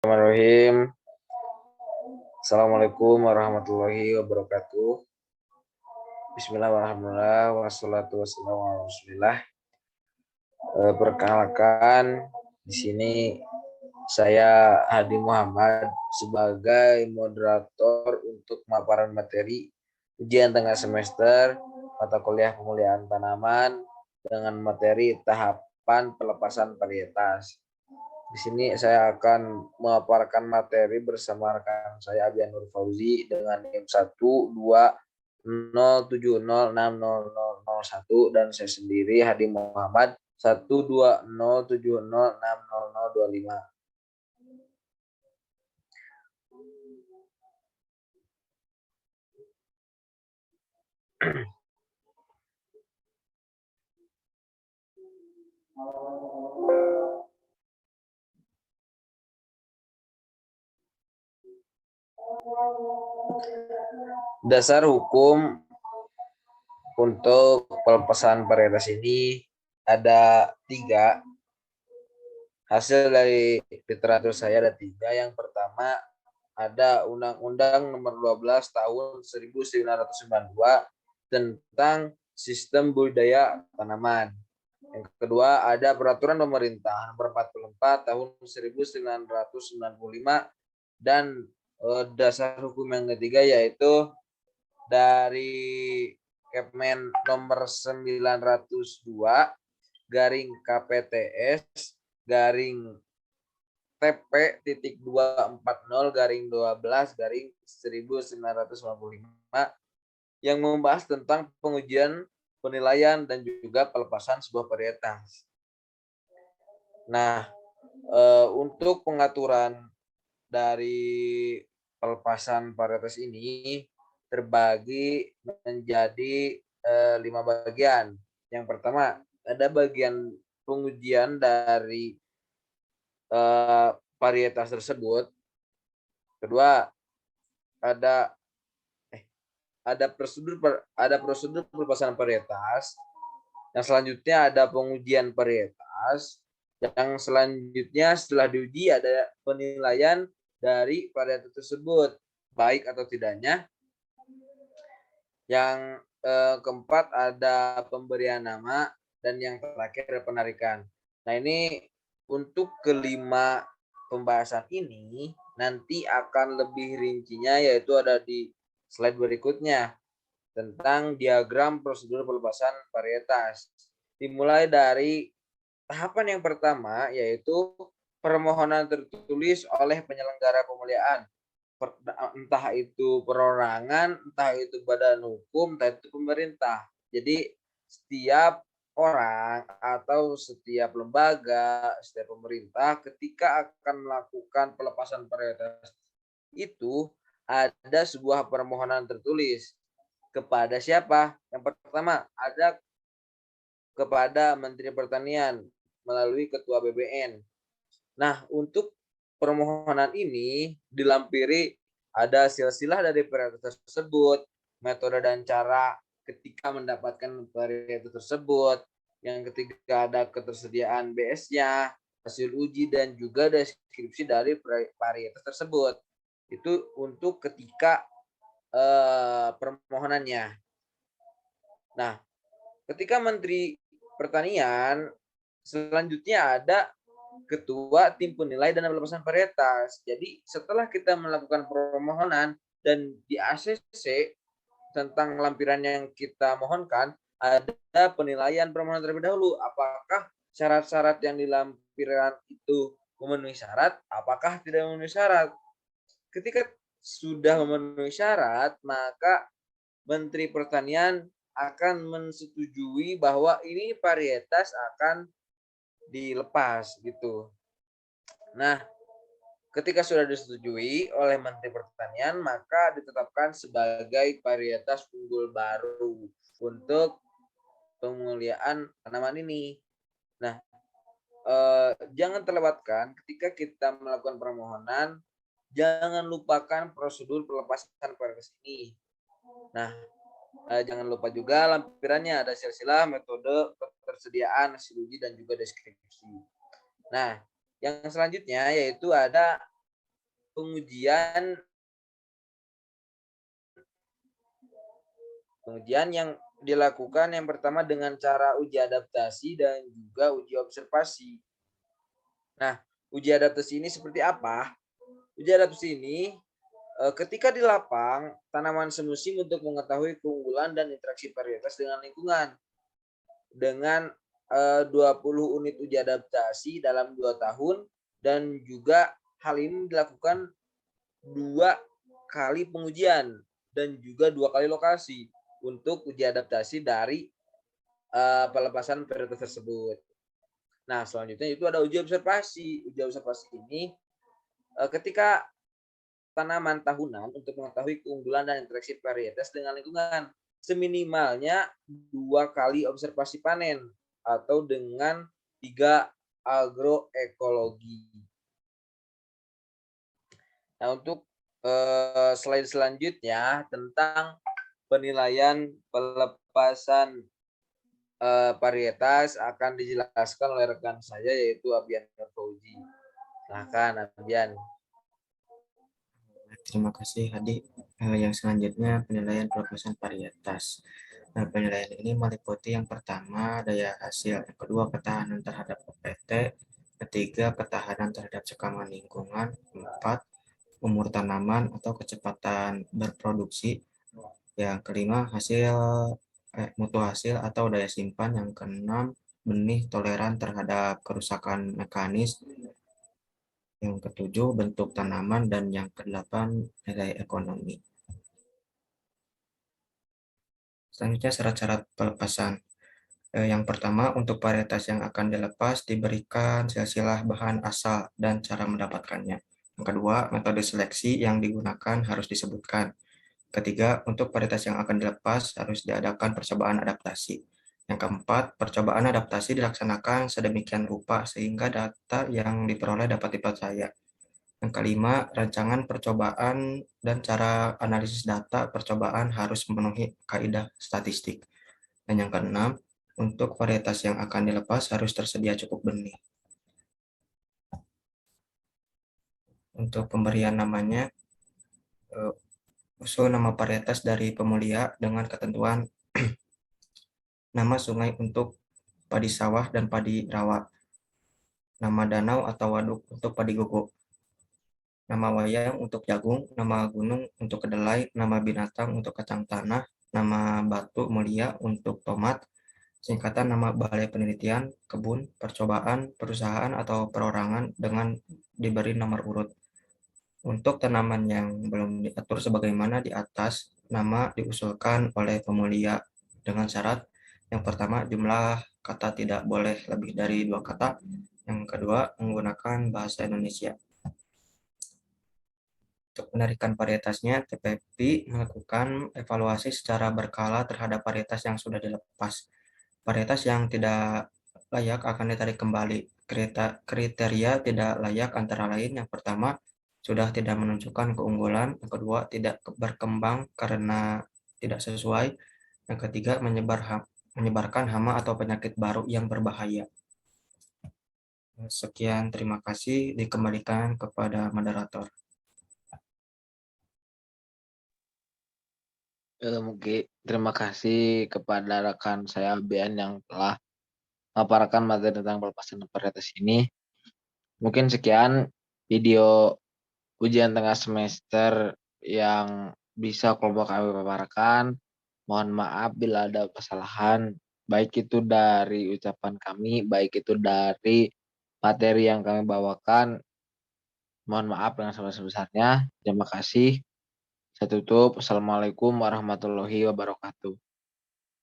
Bismillahirrahmanirrahim. Assalamualaikum warahmatullahi wabarakatuh. Bismillahirrahmanirrahim. Wassalatu wassalamu ala Rasulillah. Perkenalkan, di sini saya Hadi Muhammad sebagai moderator untuk pemaparan materi ujian tengah semester mata kuliah pemulihan tanaman dengan materi tahapan pelepasan varietas. Di sini saya akan memaparkan materi bersama rekan saya Abian Nur Fauzi dengan NIM 12070600001 dan saya sendiri Hadi Muhammad 12070600025. Dasar hukum untuk pelepasan varietas ini ada 3. Hasil dari literatur saya ada 3. Yang pertama ada Undang-Undang Nomor 12 Tahun 1992 tentang Sistem Budidaya Tanaman. Yang kedua ada Peraturan Pemerintah Nomor 44 Tahun 1995 dan dasar hukum yang ketiga yaitu dari Kepmen nomor 902 garing KPTS garing TP.240 garing 12 garing 1995 yang membahas tentang pengujian, penilaian, dan juga pelepasan sebuah varietas. Nah, untuk pengaturan dari pelepasan varietas ini terbagi menjadi 5 bagian. Yang pertama, ada bagian pengujian dari varietas tersebut. Kedua, ada prosedur pelepasan varietas. Yang selanjutnya ada pengujian varietas. Yang selanjutnya setelah diuji ada penilaian dari varietas tersebut, baik atau tidaknya. Yang keempat ada pemberian nama dan yang terakhir ada penarikan. Nah, ini untuk kelima pembahasan ini nanti akan lebih rincinya yaitu ada di slide berikutnya tentang diagram prosedur pelepasan varietas. Dimulai dari tahapan yang pertama yaitu permohonan tertulis oleh penyelenggara pemulihan, entah itu perorangan, entah itu badan hukum, entah itu pemerintah. Jadi setiap orang atau setiap lembaga, setiap pemerintah ketika akan melakukan pelepasan varietas itu ada sebuah permohonan tertulis kepada siapa? Yang pertama ada kepada Menteri Pertanian melalui Ketua BBN. Nah, untuk permohonan ini dilampiri ada silsilah dari varietas tersebut, metode dan cara ketika mendapatkan varietas tersebut, yang ketiga ada ketersediaan BS-nya, hasil uji dan juga deskripsi dari varietas tersebut. Itu untuk ketika permohonannya. Nah, ketika Menteri Pertanian selanjutnya ada Ketua Tim Penilai dan Pelepasan Varietas. Jadi setelah kita melakukan permohonan dan di ACC tentang lampiran yang kita mohonkan, ada penilaian permohonan terlebih dahulu. Apakah syarat-syarat yang di lampiran itu memenuhi syarat? Apakah tidak memenuhi syarat? Ketika sudah memenuhi syarat, maka Menteri Pertanian akan mensetujui bahwa ini varietas akan dilepas gitu. Nah, ketika sudah disetujui oleh Menteri Pertanian, maka ditetapkan sebagai varietas unggul baru untuk pemulihan tanaman ini. Nah, jangan terlewatkan ketika kita melakukan permohonan, jangan lupakan prosedur pelepasan varietas ini. Nah, jangan lupa juga lampirannya ada silsilah, metode, ketersediaan, hasil uji, dan juga deskripsi. Nah, yang selanjutnya yaitu ada pengujian yang dilakukan yang pertama dengan cara uji adaptasi dan juga uji observasi. Nah, uji adaptasi ini seperti apa? Uji adaptasi ini ketika di lapang, tanaman semusim untuk mengetahui keunggulan dan interaksi varietas dengan lingkungan. Dengan 20 unit uji adaptasi dalam 2 tahun dan juga hal ini dilakukan 2 kali pengujian dan juga 2 kali lokasi untuk uji adaptasi dari pelepasan varietas tersebut. Nah, selanjutnya itu ada uji observasi. Uji observasi ini ketika tanaman tahunan untuk mengetahui keunggulan dan interaksi varietas dengan lingkungan. Seminimalnya 2 kali observasi panen atau dengan 3 agroekologi. Nah, untuk slide selanjutnya tentang penilaian pelepasan varietas akan dijelaskan oleh rekan saya yaitu Abian Fauzi. Silahkan Abian. Terima kasih Hadi. Yang selanjutnya penilaian pelepasan varietas. Nah, penilaian ini meliputi yang pertama daya hasil, yang kedua ketahanan terhadap OPT, ketiga ketahanan terhadap sekaman lingkungan, empat umur tanaman atau kecepatan berproduksi, yang kelima mutu hasil atau daya simpan, yang keenam benih toleran terhadap kerusakan mekanis, yang ketujuh bentuk tanaman, dan yang kedelapan nilai ekonomi. Selanjutnya syarat-syarat pelepasan. Yang pertama, untuk varietas yang akan dilepas diberikan silsilah bahan asal dan cara mendapatkannya. Yang kedua, metode seleksi yang digunakan harus disebutkan. Ketiga, untuk varietas yang akan dilepas harus diadakan percobaan adaptasi. Yang keempat, percobaan adaptasi dilaksanakan sedemikian rupa sehingga data yang diperoleh dapat dipercaya. Yang kelima, rancangan percobaan dan cara analisis data percobaan harus memenuhi kaidah statistik. Dan yang keenam, untuk varietas yang akan dilepas harus tersedia cukup benih. Untuk pemberian namanya, usul nama varietas dari pemulia dengan ketentuan nama sungai untuk padi sawah dan padi rawa, nama danau atau waduk untuk padi gogo, nama wayang untuk jagung, nama gunung untuk kedelai, nama binatang untuk kacang tanah, nama batu mulia untuk tomat, singkatan nama balai penelitian, kebun, percobaan, perusahaan atau perorangan dengan diberi nomor urut. Untuk tanaman yang belum diatur sebagaimana di atas, nama diusulkan oleh pemulia dengan syarat yang pertama, jumlah kata tidak boleh lebih dari 2 kata. Yang kedua, menggunakan bahasa Indonesia. Untuk penarikan varietasnya, TPP melakukan evaluasi secara berkala terhadap varietas yang sudah dilepas. Varietas yang tidak layak akan ditarik kembali. Kriteria tidak layak antara lain yang pertama, sudah tidak menunjukkan keunggulan. Yang kedua, tidak berkembang karena tidak sesuai. Yang ketiga, menyebarkan hama atau penyakit baru yang berbahaya. Sekian, terima kasih. Dikembalikan kepada moderator. Mungkin terima kasih kepada rekan saya Abian yang telah memaparkan materi tentang pelepasan varietas ini. Mungkin sekian video ujian tengah semester yang bisa kelompok kami paparkan. Mohon maaf bila ada kesalahan, baik itu dari ucapan kami, baik itu dari materi yang kami bawakan. Mohon maaf dengan sebesar-besarnya. Terima kasih. Saya tutup. Assalamualaikum warahmatullahi wabarakatuh.